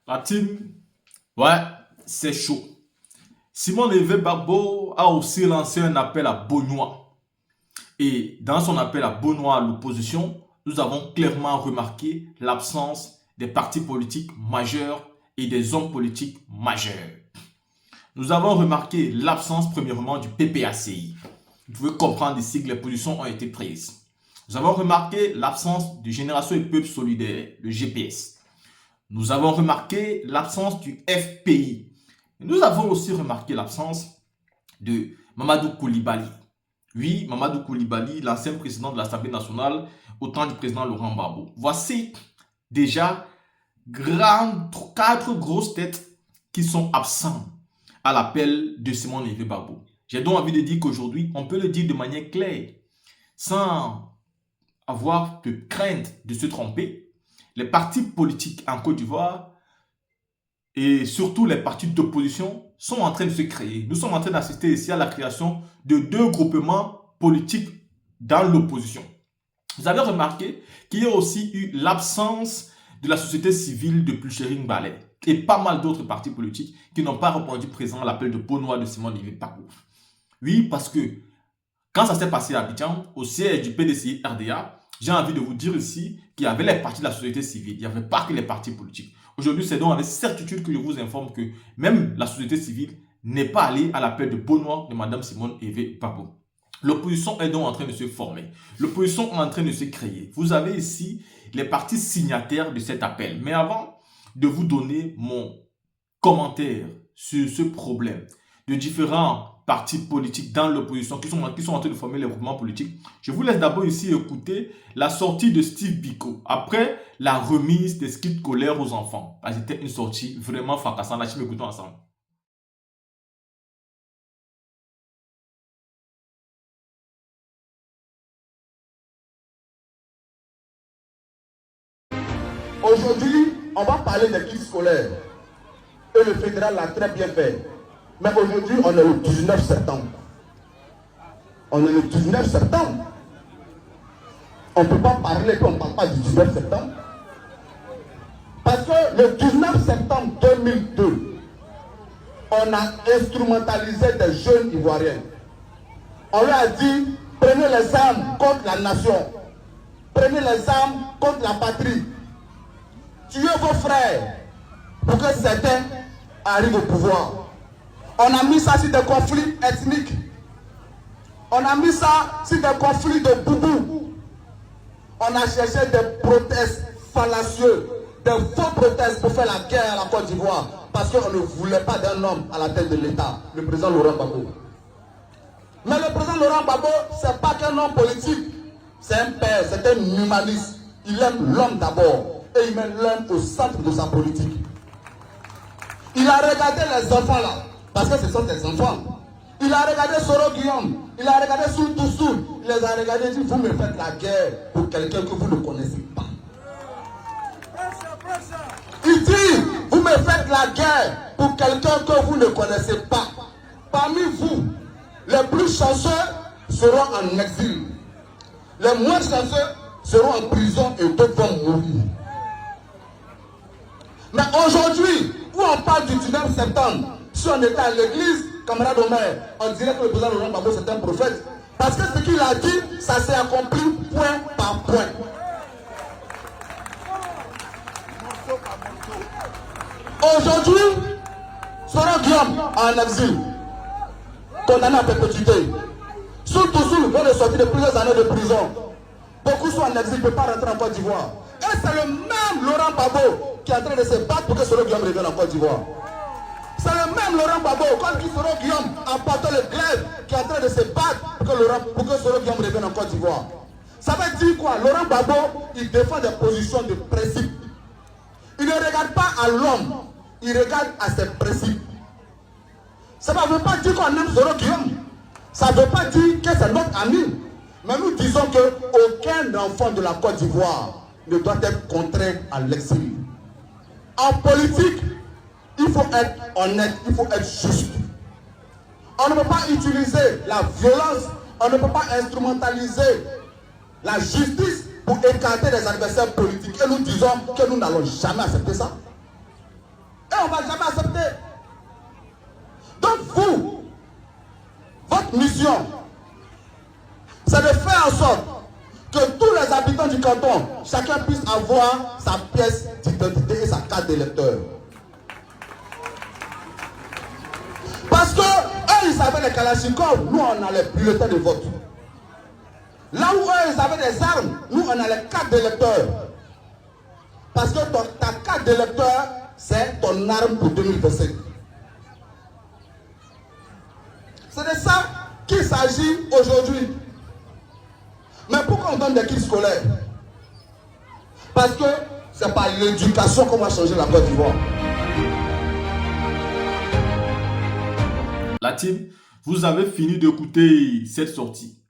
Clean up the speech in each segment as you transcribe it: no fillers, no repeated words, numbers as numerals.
La team, ouais, c'est chaud. Simon Levé Gbagbo a aussi lancé un appel à Benoît. Et dans son appel à Benoît à l'opposition, nous avons clairement remarqué l'absence des partis politiques majeurs et des hommes politiques majeurs. Nous avons remarqué l'absence premièrement du PPACI. Vous pouvez comprendre ici que les positions ont été prises. Nous avons remarqué l'absence de Génération et Peuple Solidaire, le GPS. Nous avons remarqué l'absence du FPI. Nous avons aussi remarqué l'absence de Mamadou Koulibaly. Oui, Mamadou Koulibaly, l'ancien président de l'Assemblée nationale, au temps du président Laurent Gbagbo. Voici déjà quatre grosses têtes qui sont absentes à l'appel de Simon Levé Gbagbo. J'ai donc envie de dire qu'aujourd'hui, on peut le dire de manière claire, sans avoir de crainte de se tromper. Les partis politiques en Côte d'Ivoire et surtout les partis d'opposition sont en train de se créer. Nous sommes en train d'assister ici à la création de deux groupements politiques dans l'opposition. Vous avez remarqué qu'il y a aussi eu l'absence de la société civile de Pulchering Ballet et pas mal d'autres partis politiques qui n'ont pas répondu présent à l'appel de Benoît de Simon Levé Gbagbo. Oui, parce que quand ça s'est passé à Abidjan, au siège du PDCI RDA, j'ai envie de vous dire ici qu'il y avait les partis de la société civile, il n'y avait pas que les partis politiques. Aujourd'hui, c'est donc avec certitude que je vous informe que même la société civile n'est pas allée à l'appel de Benoît de Mme Simone Levé Gbagbo. L'opposition est donc en train de se former. L'opposition est en train de se créer. Vous avez ici les partis signataires de cet appel. Mais avant de vous donner mon commentaire sur ce problème de différents partis politiques dans l'opposition qui sont en train de former les groupements politiques, je vous laisse d'abord ici écouter la sortie de Steve Biko après la remise des kits scolaires aux enfants. C'était une sortie vraiment fracassante. Là, écoutons ensemble. Aujourd'hui, on va parler des kits scolaires. Et le fédéral l'a très bien fait. Mais aujourd'hui, on est le 19 septembre. On est le 19 septembre. On ne peut pas parler qu'on ne parle pas du 19 septembre. Parce que le 19 septembre 2002, on a instrumentalisé des jeunes Ivoiriens. On leur a dit, prenez les armes contre la nation. Prenez les armes contre la patrie. Tuez vos frères pour que certains arrivent au pouvoir. On a mis ça sur des conflits ethniques. On a mis ça sur des conflits de boubou. On a cherché des protestes fallacieux, des faux protestes pour faire la guerre à la Côte d'Ivoire. Parce qu'on ne voulait pas d'un homme à la tête de l'État, le président Laurent Gbagbo. Mais le président Laurent Gbagbo, ce n'est pas qu'un homme politique. C'est un père, c'est un humaniste. Il aime l'homme d'abord. Et il met l'homme au centre de sa politique. Il a regardé les enfants là, parce que ce sont des enfants. Il a regardé Soro Guillaume, il a regardé Soul Toussoul, il les a regardés et dit, vous me faites la guerre pour quelqu'un que vous ne connaissez pas. Il dit, vous me faites la guerre pour quelqu'un que vous ne connaissez pas. Parmi vous, les plus chanceux seront en exil. Les moins chanceux seront en prison et d'autres vont mourir. Mais aujourd'hui, où on parle du 19 septembre, si on était à l'église, camarade Omer, on dirait que le président Laurent Gbagbo c'est un prophète. Parce que ce qu'il a dit, ça s'est accompli point par point. Aujourd'hui, Soro Guillaume en exil, condamné à perpétuité. Soul Toussoul vient de sortir de plusieurs années de prison. Beaucoup sont en exil, ne peuvent pas rentrer en Côte d'Ivoire. Et c'est le même Laurent Gbagbo qui est en train de se battre pour que Soro Guillaume revienne en Côte d'Ivoire. C'est le même Laurent Gbagbo, quand qui Soro Guillaume apporte le glaive, qui est en train de se battre pour que Soro Guillaume revienne en Côte d'Ivoire. Ça veut dire quoi? Laurent Gbagbo, il défend des positions de principe. Il ne regarde pas à l'homme, il regarde à ses principes. Ça ne veut pas dire qu'on aime Soro Guillaume. Ça ne veut pas dire que c'est notre ami. Mais nous disons qu'aucun enfant de la Côte d'Ivoire ne doit être contraint à l'exil. En politique, il faut être honnête, il faut être juste. On ne peut pas utiliser la violence, on ne peut pas instrumentaliser la justice pour écarter les adversaires politiques. Et nous disons que nous n'allons jamais accepter ça. Et on ne va jamais accepter. Donc vous, votre mission, c'est de faire en sorte que tous les habitants du canton, chacun puisse avoir sa pièce d'identité et sa carte d'électeur. Parce que eux, ils avaient les kalachnikovs, nous on a les bulletins de vote. Là où eux, ils avaient des armes, nous on a les cartes d'électeur. Parce que ta carte d'électeur, c'est ton arme pour 2025. C'est de ça qu'il s'agit aujourd'hui. Mais pourquoi on donne des kits scolaires? Parce que c'est par l'éducation qu'on va changer la Côte d'Ivoire. La team, vous avez fini d'écouter cette sortie.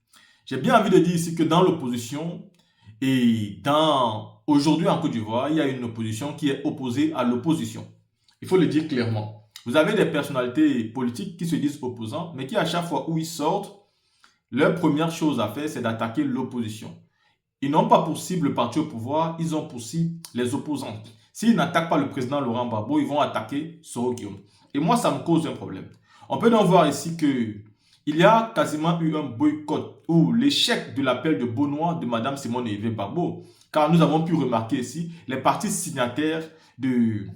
J'ai bien envie de dire ici que dans l'opposition et aujourd'hui en Côte d'Ivoire, il y a une opposition qui est opposée à l'opposition. Il faut le dire clairement. Vous avez des personnalités politiques qui se disent opposants, mais qui à chaque fois où ils sortent, leur première chose à faire, c'est d'attaquer l'opposition. Ils n'ont pas pour cible le parti au pouvoir, ils ont pour cible les opposants. S'ils n'attaquent pas le président Laurent Gbagbo, ils vont attaquer Soro Guillaume. Et moi, ça me cause un problème. On peut donc voir ici qu'il y a quasiment eu un boycott ou l'échec de l'appel de Benoît de Mme Simone Evé Gbagbo. Car nous avons pu remarquer ici les partis signataires de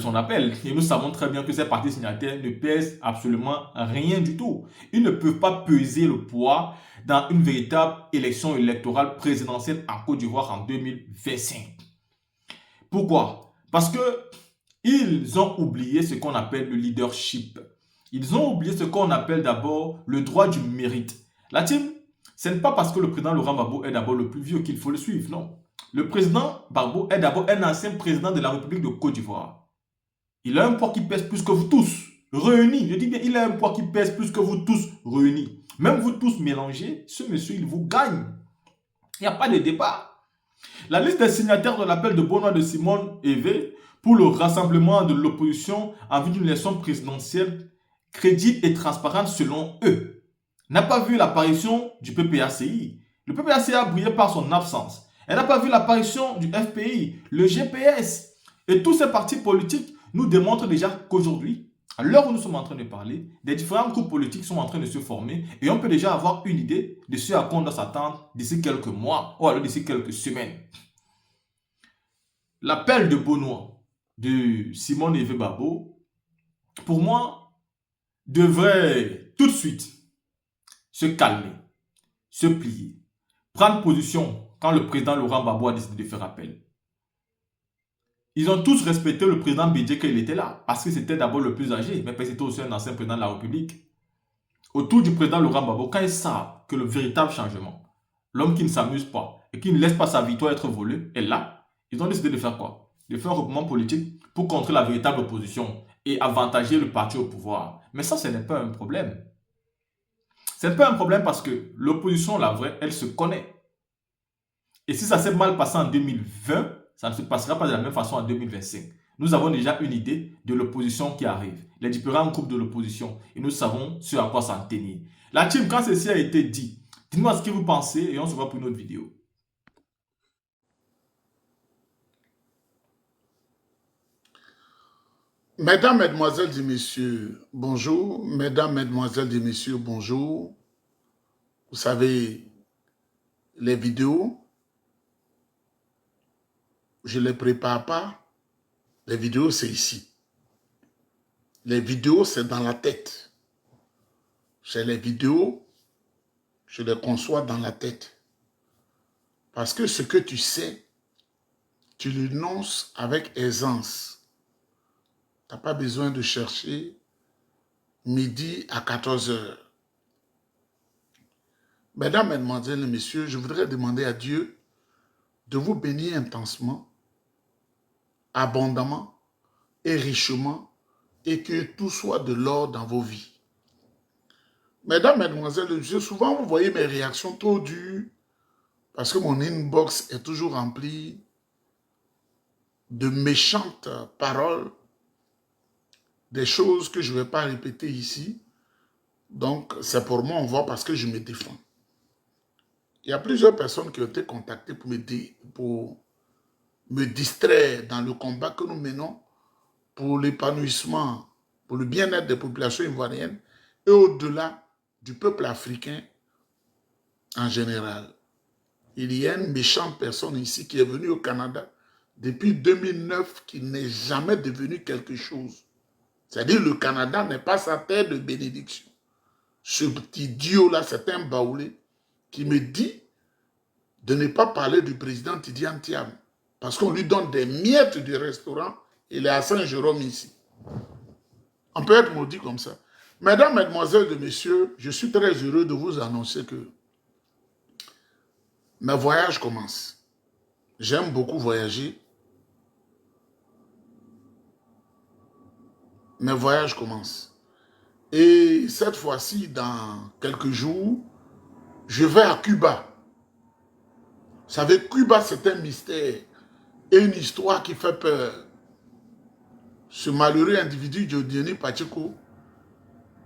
son appel. Et nous savons très bien que ces partis signataires ne pèsent absolument rien du tout. Ils ne peuvent pas peser le poids dans une véritable élection électorale présidentielle en Côte d'Ivoire en 2025. Pourquoi? Parce que ils ont oublié ce qu'on appelle le leadership. Ils ont oublié ce qu'on appelle d'abord le droit du mérite. La team, ce n'est pas parce que le président Laurent Gbagbo est d'abord le plus vieux qu'il faut le suivre, non. Le président Gbagbo est d'abord un ancien président de la République de Côte d'Ivoire. Il a un poids qui pèse plus que vous tous, réunis. Je dis bien, il a un poids qui pèse plus que vous tous, réunis. Même vous tous mélangés, ce monsieur, il vous gagne. Il n'y a pas de débat. La liste des signataires de l'appel de Benoît de Simone Evé pour le rassemblement de l'opposition en vue d'une élection présidentielle crédible et transparente selon eux n'a pas vu l'apparition du PPACI. Le PPACI a brillé par son absence. Elle n'a pas vu l'apparition du FPI, le GPS. Et tous ces partis politiques nous démontrent déjà qu'aujourd'hui, à l'heure où nous sommes en train de parler, des différents groupes politiques sont en train de se former et on peut déjà avoir une idée de ce à quoi on doit s'attendre d'ici quelques mois ou alors d'ici quelques semaines. L'appel de Benoît de Simone Evé Gbagbo, pour moi, devrait tout de suite se calmer, se plier, prendre position quand le président Laurent Gbagbo a décidé de faire appel. Ils ont tous respecté le président Bédié quand il était là, parce que c'était d'abord le plus âgé, mais c'était aussi un ancien président de la République. Autour du président Laurent Gbagbo, quand ils savent que le véritable changement, l'homme qui ne s'amuse pas et qui ne laisse pas sa victoire être volée, est là, ils ont décidé de faire quoi? De faire un regroupement politique pour contrer la véritable opposition et avantager le parti au pouvoir. Mais ça, ce n'est pas un problème. Ce n'est pas un problème parce que l'opposition, la vraie, elle se connaît. Et si ça s'est mal passé en 2020, ça ne se passera pas de la même façon en 2025. Nous avons déjà une idée de l'opposition qui arrive, les différents groupes de l'opposition, et nous savons ce à quoi s'en tenir. La team, quand ceci a été dit, dites-moi ce que vous pensez et on se voit pour une autre vidéo. Mesdames, Mesdemoiselles et Messieurs, bonjour. Mesdames, Mesdemoiselles et Messieurs, bonjour. Vous savez, les vidéos, je ne les prépare pas. Les vidéos, c'est ici. Les vidéos, c'est dans la tête. C'est les vidéos, je les conçois dans la tête. Parce que ce que tu sais, tu l'énonces avec aisance. Tu n'as pas besoin de chercher midi à 14 h. Mesdames, Mesdemoiselles et Messieurs, je voudrais demander à Dieu de vous bénir intensement, abondamment et richement, et que tout soit de l'or dans vos vies. Mesdames, Mesdemoiselles et Messieurs, souvent vous voyez mes réactions trop dures parce que mon inbox est toujours rempli de méchantes paroles, des choses que je ne vais pas répéter ici. Donc, c'est pour moi, on voit parce que je me défends. Il y a plusieurs personnes qui ont été contactées pour me distraire dans le combat que nous menons pour l'épanouissement, pour le bien-être des populations ivoiriennes et au-delà du peuple africain en général. Il y a une méchante personne ici qui est venue au Canada depuis 2009 qui n'est jamais devenu quelque chose. C'est-à-dire le Canada n'est pas sa terre de bénédiction. Ce petit idiot-là, c'est un baoulé qui me dit de ne pas parler du président Tidiane Thiam parce qu'on lui donne des miettes du restaurant. Il est à Saint-Jérôme ici. On peut être maudit comme ça. Mesdames, Mesdemoiselles et Messieurs, je suis très heureux de vous annoncer que mes voyages commencent. J'aime beaucoup voyager. Mes voyages commencent. Et cette fois-ci, dans quelques jours, je vais à Cuba. Vous savez, Cuba, c'est un mystère et une histoire qui fait peur. Ce malheureux individu, Jodiani Pacheco,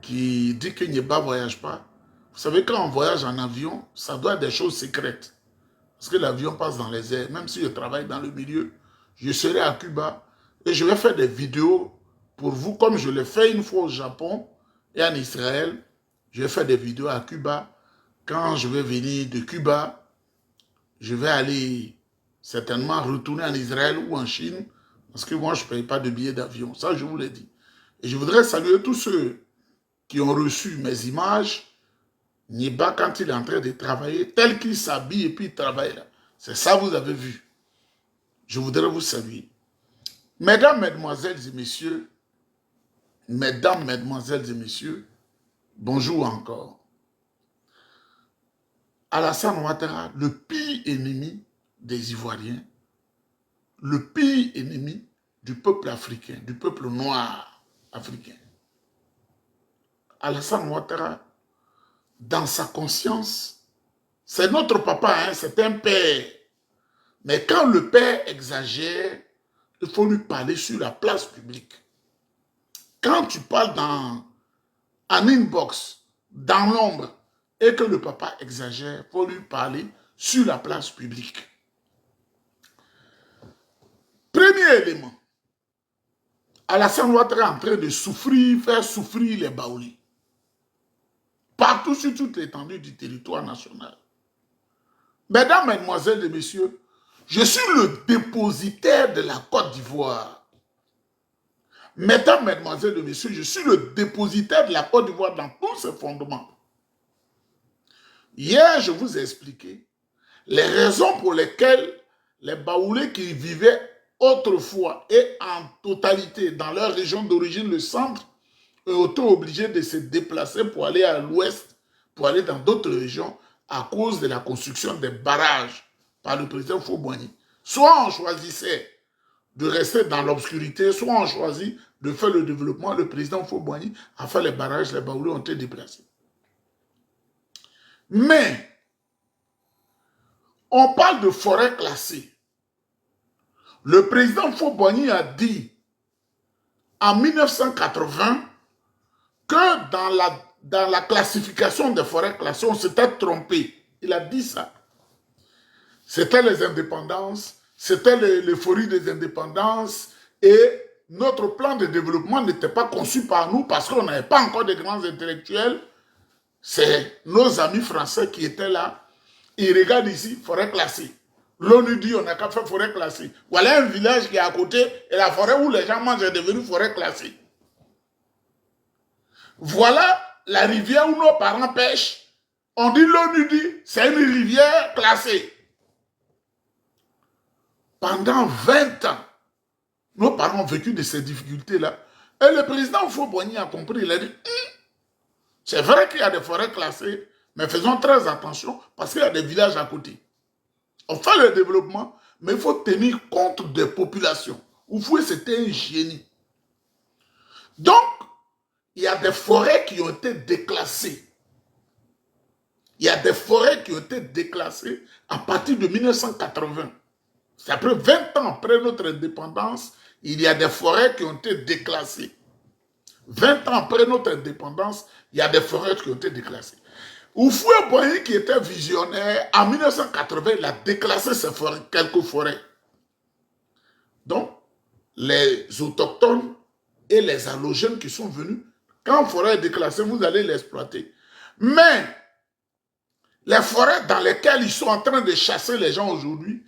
qui dit que Nieba ne voyage pas. Vous savez, quand on voyage en avion, ça doit être des choses secrètes. Parce que l'avion passe dans les airs. Même si je travaille dans le milieu, je serai à Cuba et je vais faire des vidéos pour vous, comme je l'ai fait une fois au Japon et en Israël. Je vais faire des vidéos à Cuba. Quand je vais venir de Cuba, je vais aller certainement retourner en Israël ou en Chine, parce que moi, je ne paye pas de billets d'avion. Ça, je vous l'ai dit. Et je voudrais saluer tous ceux qui ont reçu mes images. Nieba, quand il est en train de travailler, tel qu'il s'habille et puis il travaille là. C'est ça que vous avez vu. Je voudrais vous saluer. Mesdames, Mesdemoiselles et Messieurs, Mesdames, Mesdemoiselles et Messieurs, bonjour encore. Alassane Ouattara, le pire ennemi des Ivoiriens, le pire ennemi du peuple africain, du peuple noir africain. Alassane Ouattara, dans sa conscience, c'est notre papa, hein, c'est un père. Mais quand le père exagère, il faut lui parler sur la place publique. Quand tu parles en inbox, dans l'ombre, et que le papa exagère, il faut lui parler sur la place publique. Premier élément, Alassane Ouattara est en train de souffrir, faire souffrir les Baouli. Partout sur toute l'étendue du territoire national. Mesdames, Mesdemoiselles et Messieurs, je suis le dépositaire de la Côte d'Ivoire. Mesdames, Mesdemoiselles et Messieurs, je suis le dépositaire de la Côte d'Ivoire dans tous ses fondements. Hier, je vous ai expliqué les raisons pour lesquelles les Baoulés qui vivaient autrefois et en totalité dans leur région d'origine, le centre, ont été obligés de se déplacer pour aller à l'ouest, pour aller dans d'autres régions à cause de la construction des barrages par le président Faure-Boigny. Soit on choisissait de rester dans l'obscurité, soit on choisit de faire le développement. Le président Faure-Boigny a fait les barrages, les Baoulés ont été déplacés. Mais, on parle de forêt classée. Le président Faure-Boigny a dit en 1980 que dans la classification des forêts classées, on s'était trompé. Il a dit ça. C'était les indépendances, c'était l'euphorie des indépendances et notre plan de développement n'était pas conçu par nous parce qu'on n'avait pas encore de grands intellectuels. C'est nos amis français qui étaient là. Ils regardent ici, forêt classée. L'ONU dit on n'a qu'à faire forêt classée. Voilà un village qui est à côté et la forêt où les gens mangent est devenue forêt classée. Voilà la rivière où nos parents pêchent. On dit, l'ONU dit, c'est une rivière classée. Pendant 20 ans, nos parents ont vécu de ces difficultés-là. Et le président Faure-Boigny a compris, il a dit, c'est vrai qu'il y a des forêts classées, mais faisons très attention parce qu'il y a des villages à côté. On fait le développement, mais il faut tenir compte des populations. Oufoué, c'était un génie. Donc, il y a des forêts qui ont été déclassées. Il y a des forêts qui ont été déclassées à partir de 1980. C'est après 20 ans après notre indépendance, il y a des forêts qui ont été déclassées. 20 ans après notre indépendance, il y a des forêts qui ont été déclassées. Houphouët-Boigny, qui était visionnaire, en 1980, il a déclassé quelques forêts. Donc, les autochtones et les halogènes qui sont venus. Quand la forêt est déclassée, vous allez l'exploiter. Mais les forêts dans lesquelles ils sont en train de chasser les gens aujourd'hui,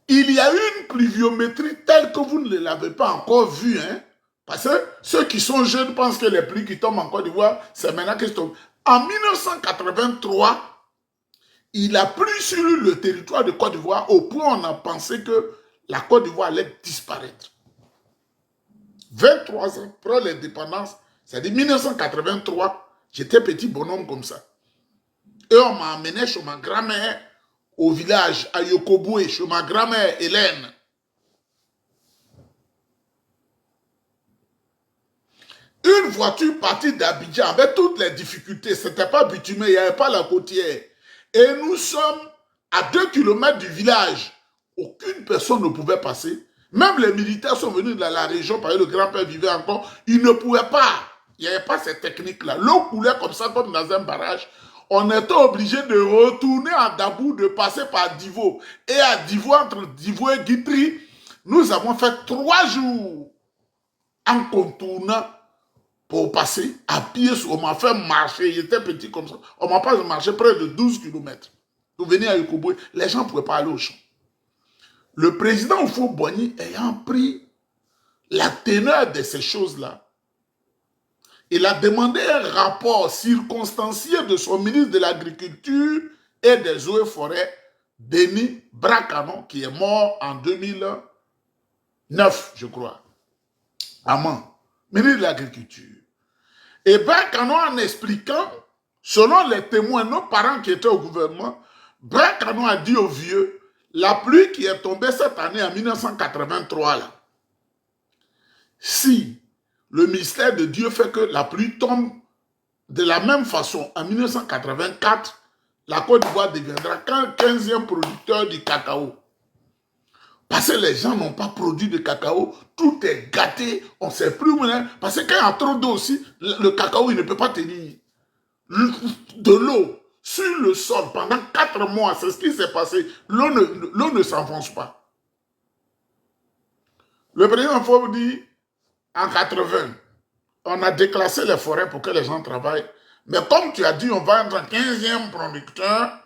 il y a une pluviométrie telle que vous ne l'avez pas encore vue. Hein? Parce que ceux qui sont jeunes pensent que les pluies qui tombent en Côte d'Ivoire, c'est maintenant qu'ils tombent. En 1983, il a plu sur le territoire de Côte d'Ivoire au point où on a pensé que la Côte d'Ivoire allait disparaître. 23 ans après l'indépendance, c'est-à-dire 1983, j'étais petit bonhomme comme ça. Et on m'a amené chez ma grand-mère au village, à Yokoboué, chez ma grand-mère Hélène. Une voiture partie d'Abidjan avec toutes les difficultés, ce n'était pas bitumé, il n'y avait pas la côtière. Et nous sommes à 2 kilomètres du village. Aucune personne ne pouvait passer. Même les militaires sont venus de la région, parce que le grand-père vivait encore. Ils ne pouvaient pas. Il n'y avait pas cette technique-là. L'eau coulait comme ça, comme dans un barrage. On était obligé de retourner à Dabou, de passer par Divo. Et à Divo, entre Divo et Guitry, nous avons fait 3 jours en contournant pour passer à pied. On m'a fait marcher, il était petit comme ça. On m'a pas marché près de 12 km. Vous venez à Yokoboué, les gens ne pouvaient pas aller au champ. Le président Houphouët-Boigny ayant pris la teneur de ces choses-là, il a demandé un rapport circonstancié de son ministre de l'Agriculture et des Eaux et Forêts, Denis Bracano, qui est mort en 2009, je crois. Amand, ministre de l'Agriculture. Et Bracano, en expliquant, selon les témoins, nos parents qui étaient au gouvernement, Bracano a dit aux vieux, la pluie qui est tombée cette année en 1983, là, si le mystère de Dieu fait que la pluie tombe de la même façon en 1984, la Côte d'Ivoire deviendra 15e producteur du cacao. Parce que les gens n'ont pas produit de cacao, tout est gâté, on ne sait plus où. Parce que quand il y a trop d'eau aussi, le cacao il ne peut pas tenir. De l'eau sur le sol pendant 4 mois, c'est ce qui s'est passé. L'eau ne s'enfonce pas. Le président Faure dit, en 80, on a déclassé les forêts pour que les gens travaillent. Mais comme tu as dit, on va être un 15e producteur,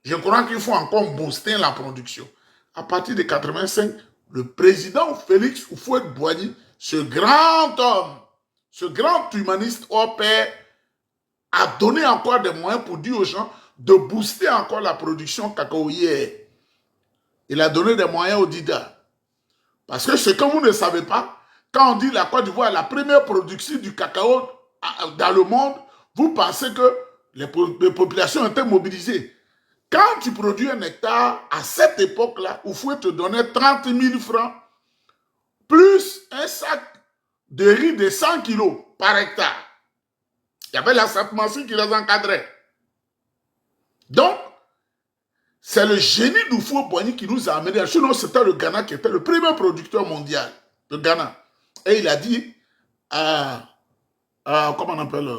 je crois qu'il faut encore booster la production. À partir de 85, le président Félix Houphouët-Boigny, ce grand homme, ce grand humaniste hors pair, a donné encore des moyens pour dire aux gens de booster encore la production cacaoyère. Il a donné des moyens aux DIDA. Parce que ce que vous ne savez pas, quand on dit la Côte d'Ivoire est la première production du cacao dans le monde, vous pensez que les populations étaient mobilisées. Quand tu produis un hectare, à cette époque-là, il faut te donner 30 000 francs, plus un sac de riz de 100 kilos par hectare. Il y avait la Satmassi qui les encadrait. Donc, c'est le génie d'Houphouët-Boigny qui nous a amenés. Sinon, c'était le Ghana qui était le premier producteur mondial. Le Ghana. Et il a dit comment on appelle,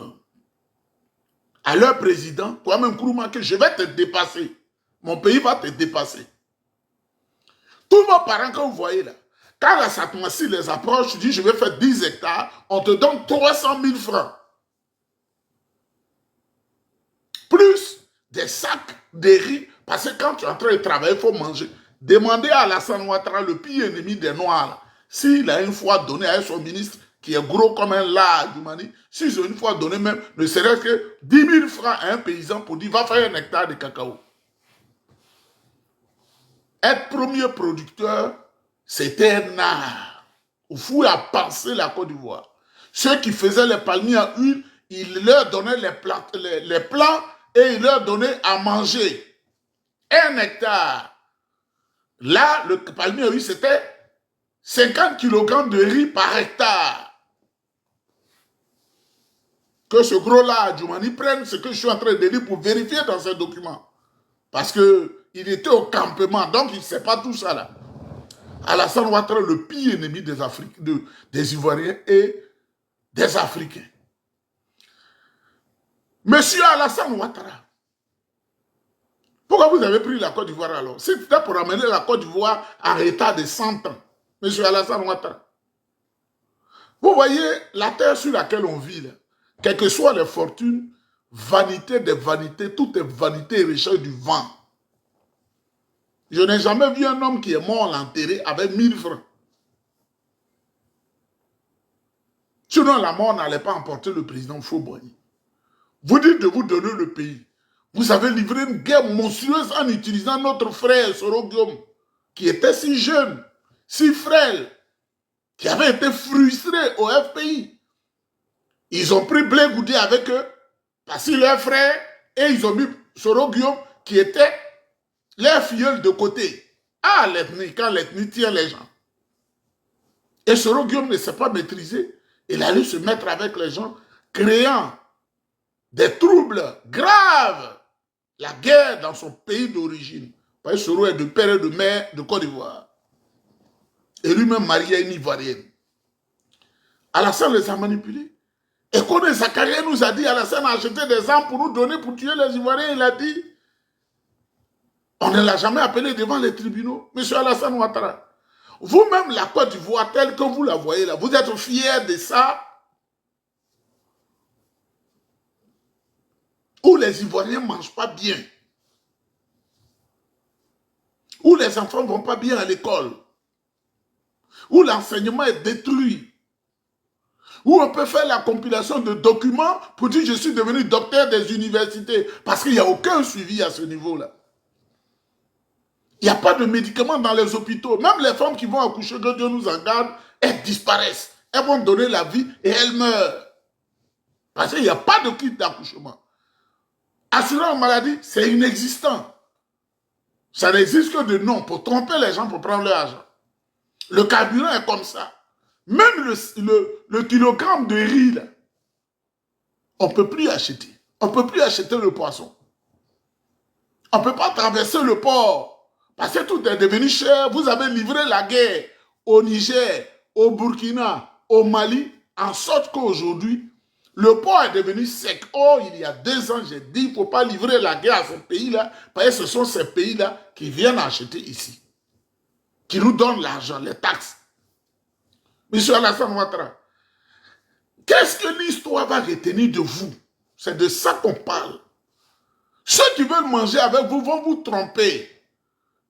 à leur président, Kwame Nkrumah, que je vais te dépasser. Mon pays va te dépasser. Tous vos parents que vous voyez là, quand la Satmassi les approche, tu dis je vais faire 10 hectares, on te donne 300 000 francs. Plus des sacs de riz, parce que quand tu es en train de travailler, il faut manger. Demandez à Alassane Ouattara, le pire ennemi des Noirs, s'il a une fois donné à son ministre, qui est gros comme un lard du Mali, s'ils ont une fois donné même, ne serait-ce que 10 000 francs à un paysan pour dire, va faire un hectare de cacao. Être premier producteur, c'était un art. Il faut à penser la Côte d'Ivoire. Ceux qui faisaient les palmiers à huile, ils leur donnaient les plants et ils leur donnaient à manger. 1 hectare. Là, le palmier à huile, c'était 50 kg de riz par hectare. Que ce gros-là, Djoumani, prenne ce que je suis en train de dire pour vérifier dans ces documents. Parce qu'il était au campement, donc il ne sait pas tout ça là. Alassane Ouattara, le pire ennemi des Ivoiriens et des Africains. Monsieur Alassane Ouattara, pourquoi vous avez pris la Côte d'Ivoire alors? C'était pour amener la Côte d'Ivoire à l'état de 100 ans. Monsieur Alassane Ouattara. Vous voyez, la terre sur laquelle on vit, là, quelles que soient les fortunes, vanité des vanités, tout est vanité et recherche du vent. Je n'ai jamais vu un homme qui est mort l'enterrer avec 1000 francs. Sinon, la mort n'allait pas emporter le président Fauboigny. Vous dites de vous donner le pays. Vous avez livré une guerre monstrueuse en utilisant notre frère Soro Guillaume, qui était si jeune, si frêle, qui avait été frustré au FPI. Ils ont pris Blé Goudé avec eux, parce que leur frère, et ils ont mis Soro Guillaume, qui était leur filleul de côté. Ah, l'ethnie, quand l'ethnie tient les gens. Et Soro Guillaume ne s'est pas maîtrisé. Il allait se mettre avec les gens, créant des troubles graves. La guerre dans son pays d'origine. Parce que Soro est de père et de mère de Côte d'Ivoire. Et lui-même marié à une Ivoirienne. Alassane les a manipulés. Et Kone Zakaria nous a dit, Alassane a acheté des armes pour nous donner pour tuer les Ivoiriens. Il a dit, on ne l'a jamais appelé devant les tribunaux. Monsieur Alassane Ouattara. Vous-même, la Côte d'Ivoire, telle que vous la voyez là, vous êtes fiers de ça? Où les Ivoiriens ne mangent pas bien? Où les enfants ne vont pas bien à l'école? Où l'enseignement est détruit? Où on peut faire la compilation de documents pour dire je suis devenu docteur des universités. Parce qu'il n'y a aucun suivi à ce niveau-là. Il n'y a pas de médicaments dans les hôpitaux. Même les femmes qui vont accoucher, que Dieu nous en garde, elles disparaissent. Elles vont donner la vie et elles meurent. Parce qu'il n'y a pas de kit d'accouchement. Assurance maladie, c'est inexistant. Ça n'existe que de nom pour tromper les gens pour prendre leur argent. Le carburant est comme ça. Même le kilogramme de riz, là, on ne peut plus acheter. On ne peut plus acheter le poisson. On ne peut pas traverser le port. Parce que tout est devenu cher. Vous avez livré la guerre au Niger, au Burkina, au Mali, en sorte qu'aujourd'hui, le port est devenu sec. Oh, il y a 2 ans, j'ai dit, il ne faut pas livrer la guerre à ces pays-là, parce que ce sont ces pays-là qui viennent acheter ici, qui nous donnent l'argent, les taxes. Monsieur Alassane Ouattara, qu'est-ce que l'histoire va retenir de vous? C'est de ça qu'on parle. Ceux qui veulent manger avec vous vont vous tromper.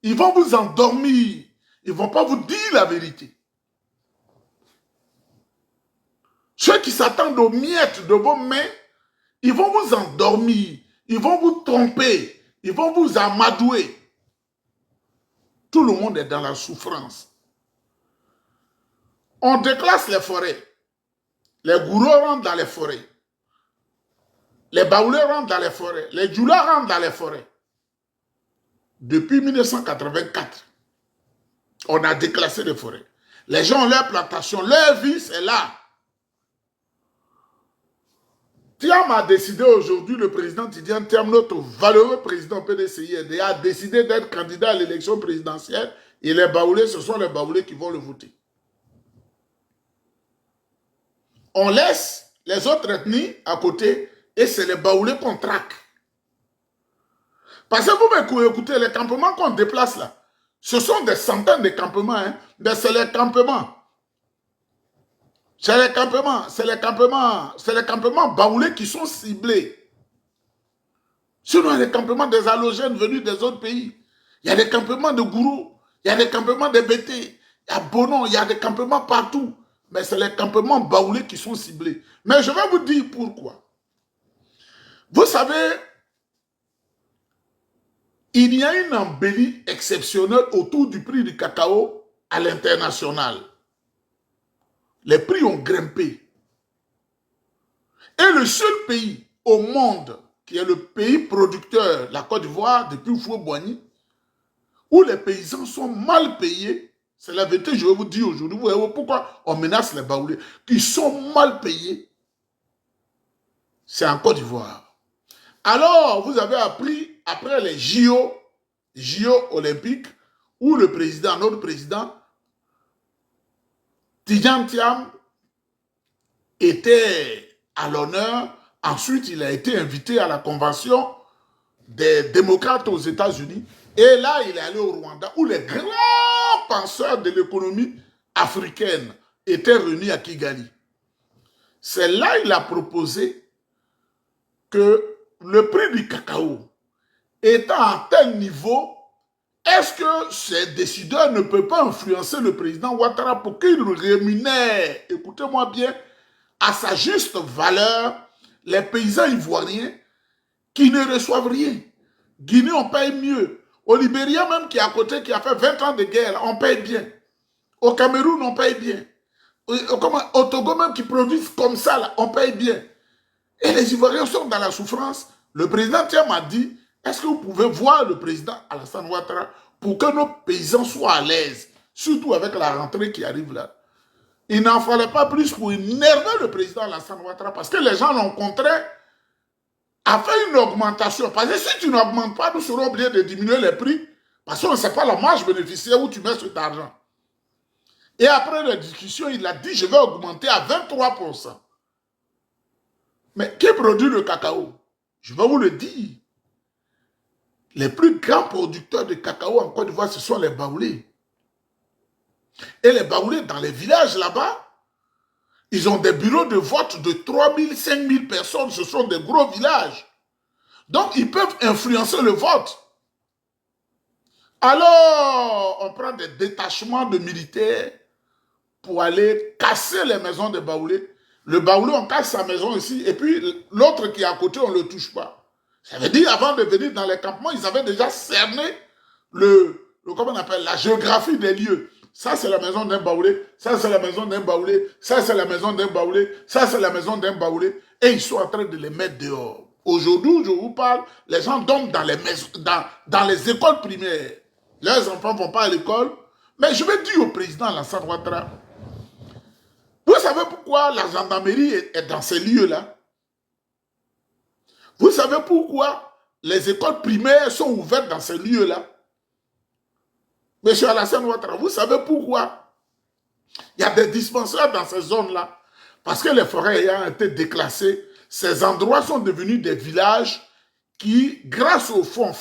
Ils vont vous endormir. Ils ne vont pas vous dire la vérité. Ceux qui s'attendent aux miettes de vos mains, ils vont vous endormir. Ils vont vous tromper. Ils vont vous amadouer. Tout le monde est dans la souffrance. On déclasse les forêts. Les gourous rentrent dans les forêts. Les baoulés rentrent dans les forêts. Les djoulas rentrent dans les forêts. Depuis 1984, on a déclassé les forêts. Les gens ont leur plantation, leur vie, c'est là. Thiam a décidé aujourd'hui, le président Tidiane Thiam, notre valeureux président PDCID, a décidé d'être candidat à l'élection présidentielle et les baoulés, ce sont les baoulés qui vont le voter. On laisse les autres ethnies à côté et c'est les baoulés qu'on traque. Parce que vous écoutez, les campements qu'on déplace là, ce sont des centaines de campements, hein, mais c'est les campements. C'est les campements baoulés qui sont ciblés. Sinon, il y a les campements des halogènes venus des autres pays. Il y a des campements de gourous, il y a des campements de Bété, il y a Bonon, il y a des campements partout. Mais c'est les campements baoulés qui sont ciblés. Mais je vais vous dire pourquoi. Vous savez, il y a une embellie exceptionnelle autour du prix du cacao à l'international. Les prix ont grimpé. Et le seul pays au monde qui est le pays producteur, la Côte d'Ivoire, depuis Fauboigny, où les paysans sont mal payés, c'est la vérité, je vais vous dire aujourd'hui. Vous voyez pourquoi on menace les baoulés, qui sont mal payés, c'est en Côte d'Ivoire. Alors, vous avez appris, après les JO olympiques, où le président, notre président, Tidiane Thiam, était à l'honneur. Ensuite, il a été invité à la convention des démocrates aux États-Unis. Et là, il est allé au Rwanda, où les grands penseurs de l'économie africaine étaient réunis à Kigali. c'est là qu'il a proposé que le prix du cacao étant à tel niveau, est-ce que ces décideurs ne peuvent pas influencer le président Ouattara pour qu'il rémunère, écoutez-moi bien, à sa juste valeur, les paysans ivoiriens qui ne reçoivent rien. Guinée, on paye mieux. Au Libéria même, qui est à côté, qui a fait 20 ans de guerre, on paye bien. Au Cameroun, on paye bien. Au Togo même, qui produisent comme ça, là, on paye bien. Et les Ivoiriens sont dans la souffrance. Le président Thiam m'a dit, est-ce que vous pouvez voir le président Alassane Ouattara pour que nos paysans soient à l'aise, surtout avec la rentrée qui arrive là. Il n'en fallait pas plus pour énerver le président Alassane Ouattara parce que les gens l'ont contraint à faire une augmentation. Parce que si tu n'augmentes pas, nous serons obligés de diminuer les prix parce qu'on ne sait pas la marge bénéficiaire où tu mets cet argent. Et après la discussion, il a dit, je vais augmenter à 23%. Mais qui produit le cacao? Je vais vous le dire. Les plus grands producteurs de cacao en Côte d'Ivoire, ce sont les Baoulés. Et les Baoulés, dans les villages là-bas, ils ont des bureaux de vote de 3 000, 5 000 personnes. Ce sont des gros villages. Donc, ils peuvent influencer le vote. Alors, on prend des détachements de militaires pour aller casser les maisons des Baoulés. Le Baoulé, on casse sa maison ici, et puis l'autre qui est à côté, on ne le touche pas. Ça veut dire, avant de venir dans les campements, ils avaient déjà cerné comment on appelle, la géographie des lieux. Ça, c'est la maison d'un Baoulé, ça, c'est la maison d'un Baoulé, ça, c'est la maison d'un Baoulé, ça, c'est la maison d'un Baoulé, et ils sont en train de les mettre dehors. Aujourd'hui, je vous parle, les gens dorment dans les maisons, dans les écoles primaires. Leurs enfants ne vont pas à l'école, mais je vais dire au président Alassane Ouattara, vous savez pourquoi la gendarmerie est dans ces lieux-là? Vous savez pourquoi les écoles primaires sont ouvertes dans ces lieux-là? Monsieur Alassane Ouattara, vous savez pourquoi? Il y a des dispensaires dans ces zones-là. Parce que les forêts ayant été déclassées, ces endroits sont devenus des villages qui, grâce au fonds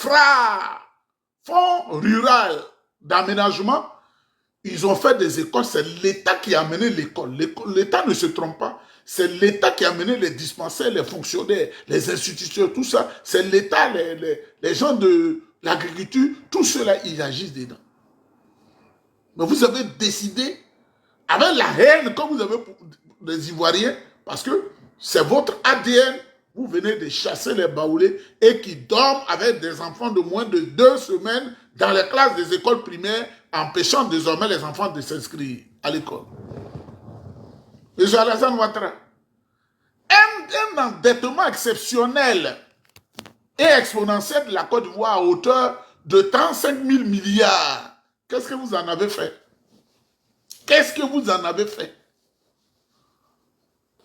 rural d'aménagement, ils ont fait des écoles. C'est l'État qui a amené l'école. L'État ne se trompe pas. C'est l'État qui a amené les dispensaires, les fonctionnaires, les institutions, tout ça. C'est l'État, les gens de l'agriculture, tout cela, ils agissent dedans. Mais vous avez décidé, avec la haine comme vous avez pour les Ivoiriens, parce que c'est votre ADN, vous venez de chasser les Baoulés et qui dorment avec des enfants de moins de 2 semaines dans les classes des écoles primaires, empêchant désormais les enfants de s'inscrire à l'école. Monsieur Alassane Ouattara, un endettement exceptionnel et exponentiel de la Côte d'Ivoire à hauteur de 35 000 milliards. Qu'est-ce que vous en avez fait? Qu'est-ce que vous en avez fait?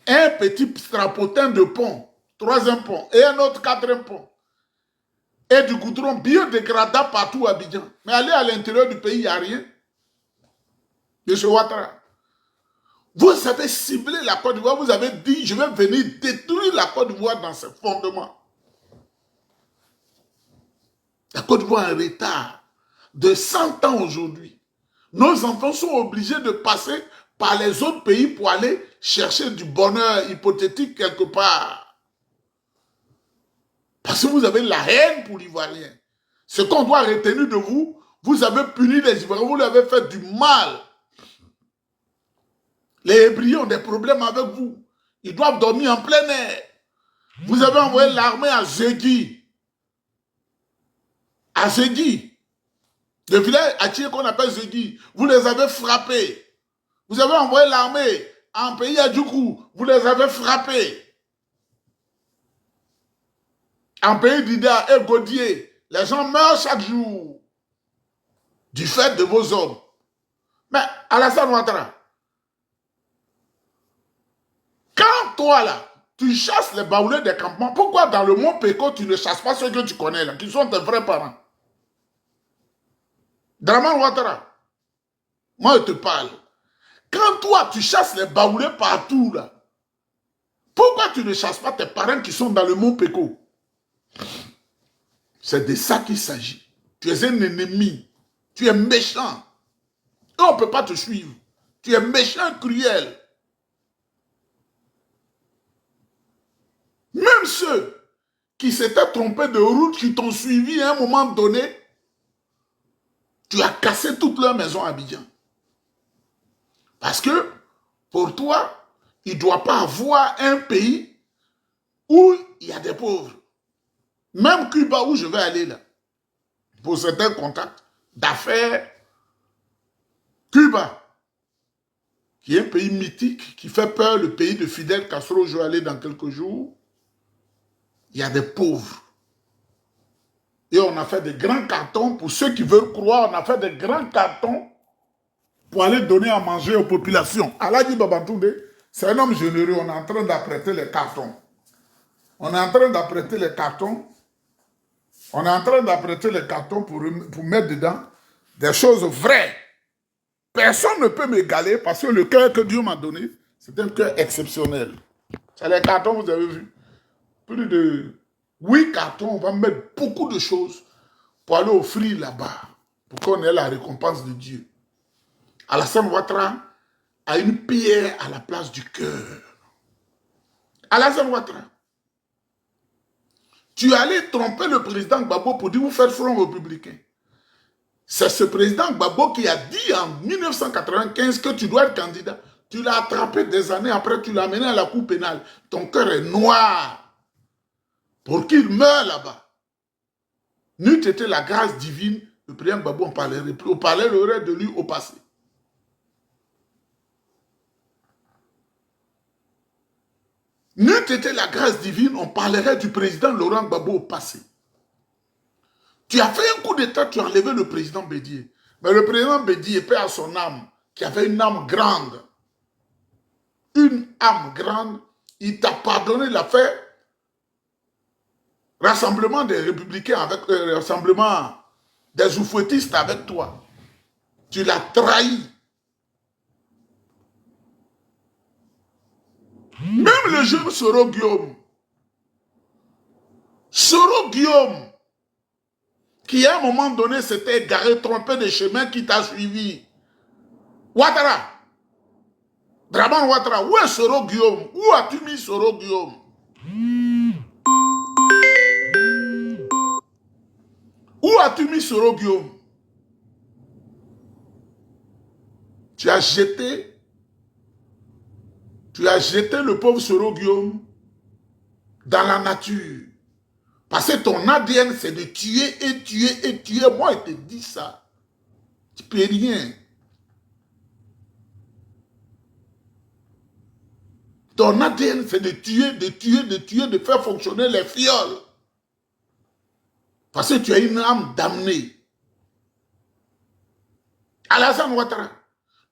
Un petit strapotin de pont, 3e pont, et un autre 4e pont. Et du goudron biodégradable partout à Abidjan. Mais allez à l'intérieur du pays, il n'y a rien. Monsieur Ouattara, vous avez ciblé la Côte d'Ivoire, vous avez dit, je vais venir détruire la Côte d'Ivoire dans ses fondements. La Côte d'Ivoire est en retard de 100 ans aujourd'hui. Nos enfants sont obligés de passer par les autres pays pour aller chercher du bonheur hypothétique quelque part. Parce que vous avez la haine pour l'Ivoirien. Ce qu'on doit retenir de vous, vous avez puni les Ivoiriens, vous leur avez fait du mal. Les Hébriens ont des problèmes avec vous. Ils doivent dormir en plein air. Vous avez envoyé l'armée à Zegui. À Zegui. Le village atier qu'on appelle Zegui. Vous les avez frappés. Vous avez envoyé l'armée en pays à Djoukou. Vous les avez frappés. En pays d'Ida et Gaudier. Les gens meurent chaque jour. Du fait de vos hommes. Mais Alassane Ouattara, quand toi là, tu chasses les Baoulés des campements, pourquoi dans le Mont Péco tu ne chasses pas ceux que tu connais là, qui sont tes vrais parents? Dramane Ouattara, moi je te parle. Quand toi tu chasses les Baoulés partout là, pourquoi tu ne chasses pas tes parents qui sont dans le Mont Péco? C'est de ça qu'il s'agit. Tu es un ennemi. Tu es méchant. Et on ne peut pas te suivre. Tu es méchant, cruel. même ceux qui s'étaient trompés de route, qui t'ont suivi à un moment donné, tu as cassé toute leur maison à Abidjan. Parce que, pour toi, il ne doit pas avoir un pays où il y a des pauvres. Même Cuba, où je vais aller là, pour certains contacts d'affaires, Cuba, qui est un pays mythique, qui fait peur, le pays de Fidel Castro, je vais aller dans quelques jours, il y a des pauvres. Et on a fait des grands cartons, pour ceux qui veulent croire, on a fait des grands cartons pour aller donner à manger aux populations. Aladi Babantoundé, c'est un homme généreux, on est en train d'apprêter les cartons. On est en train d'apprêter les cartons. On est en train d'apprêter les cartons pour mettre dedans des choses vraies. Personne ne peut m'égaler parce que le cœur que Dieu m'a donné, c'est un cœur exceptionnel. C'est les cartons, vous avez vu. Plus de 8 cartons, on va mettre beaucoup de choses pour aller offrir là-bas, pour qu'on ait la récompense de Dieu. Alassane Ouattara a une pierre à la place du cœur. Alassane Ouattara, tu es allé tromper le président Gbagbo pour dire vous faites front républicain. C'est ce président Gbagbo qui a dit en 1995 que tu dois être candidat. Tu l'as attrapé des années après, tu l'as amené à la cour pénale. Ton cœur est noir pour qu'il meure là-bas. N'eût été la grâce divine, le président Gbagbo en parlerait plus. On parlerait de lui au passé. N'eût été la grâce divine, on parlerait du président Laurent Gbagbo au passé. Tu as fait un coup d'état, tu as enlevé le président Bédié. Mais le président Bédié, paix à son âme, qui avait une âme grande. Une âme grande, il t'a pardonné l'affaire. Rassemblement des républicains avec rassemblement des oufouettistes avec toi. Tu l'as trahi. Même le jeune Soro Guillaume, qui à un moment donné s'était égaré, trompé des chemins, qui t'a suivi. Ouattara, Draman Ouattara, où est Soro Guillaume? Où as-tu mis Soro Guillaume? Où as-tu mis Soro Guillaume? Tu as jeté le pauvre Soro Guillaume dans la nature. Parce que ton ADN, c'est de tuer et tuer et tuer. Moi, je te dis ça. Tu ne peux rien. Ton ADN, c'est de tuer, de faire fonctionner les fioles. Parce que tu as une âme damnée. Alassane Ouattara,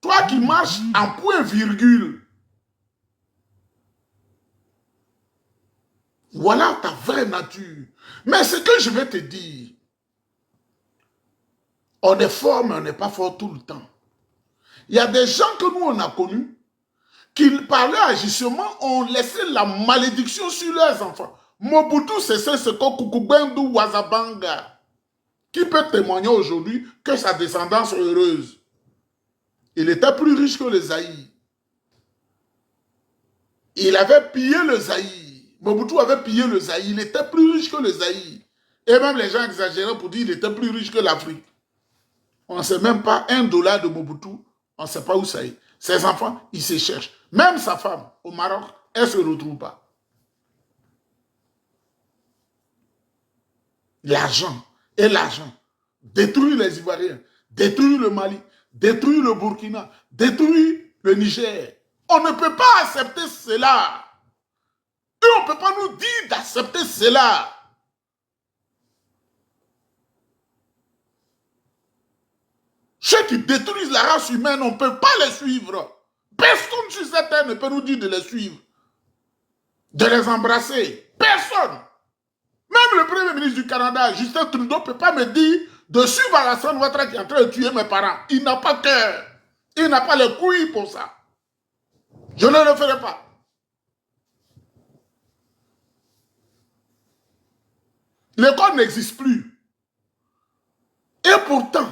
toi qui marches en point virgule, voilà ta vraie nature. Mais ce que je vais te dire, on est fort, mais on n'est pas fort tout le temps. Il y a des gens que nous, on a connus, qui parlaient agissement, ont laissé la malédiction sur leurs enfants. Mobutu, c'est ce Kukubendu Wazabanga, qui peut témoigner aujourd'hui que sa descendance est heureuse. Il était plus riche que le Zaïre. Il avait pillé le Zaïre. Mobutu avait pillé le Zaïre. Il était plus riche que le Zaïre. Et même les gens exagéraient pour dire qu'il était plus riche que l'Afrique. On ne sait même pas $1 de Mobutu. On ne sait pas où ça est. Ses enfants, ils se cherchent. Même sa femme, au Maroc, elle ne se retrouve pas. L'argent et l'argent détruit les Ivoiriens, détruit le Mali, détruit le Burkina, détruit le Niger. On ne peut pas accepter cela. Et on ne peut pas nous dire d'accepter cela. Ceux qui détruisent la race humaine, on ne peut pas les suivre. Personne sur cette terre ne peut nous dire de les suivre. De les embrasser. Personne. Même le Premier ministre du Canada, Justin Trudeau, ne peut pas me dire de suivre Alassane Ouattara qui est en train de tuer mes parents. Il n'a pas cœur. Il n'a pas les couilles pour ça. Je ne le ferai pas. L'école n'existe plus. Et pourtant,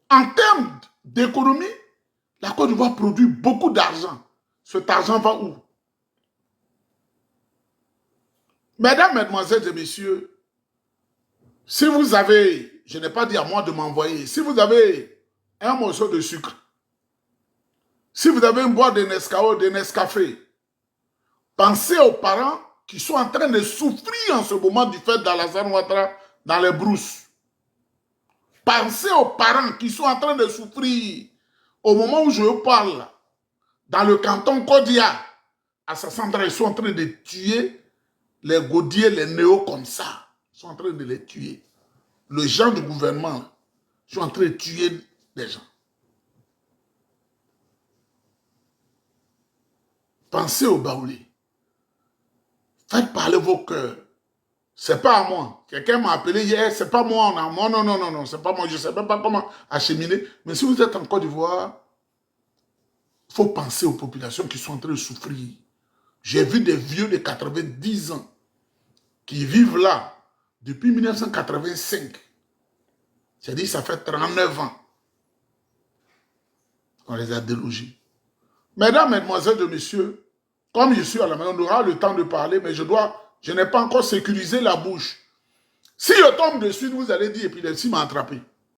en termes d'économie, la Côte d'Ivoire produit beaucoup d'argent. Cet argent va où? Mesdames, mesdemoiselles et messieurs, si vous avez, je n'ai pas dit à moi de m'envoyer, si vous avez un morceau de sucre, si vous avez une boîte de Nescafé, pensez aux parents qui sont en train de souffrir en ce moment du fait d'Alassane Ouattara dans les brousses. Pensez aux parents qui sont en train de souffrir au moment où je vous parle, dans le canton Kodia, à Sassandra, ils sont en train de tuer les Gaudiers, les néos comme ça. Ils sont en train de les tuer. Les gens du gouvernement sont en train de tuer les gens. Pensez au Baoulé. Faites parler vos cœurs. C'est pas à moi. Quelqu'un m'a appelé hier, c'est pas moi. Non, c'est pas moi. Je ne sais même pas comment acheminer. Mais si vous êtes en Côte d'Ivoire, il faut penser aux populations qui sont en train de souffrir. J'ai vu des vieux de 90 ans qui vivent là depuis 1985. C'est-à-dire ça fait 39 ans qu'on les a délogés. Mesdames, mesdemoiselles et messieurs, comme je suis à la maison, on aura le temps de parler, mais je n'ai pas encore sécurisé la bouche. Si je tombe dessus, vous allez dire, épilepsie m'a attrapé.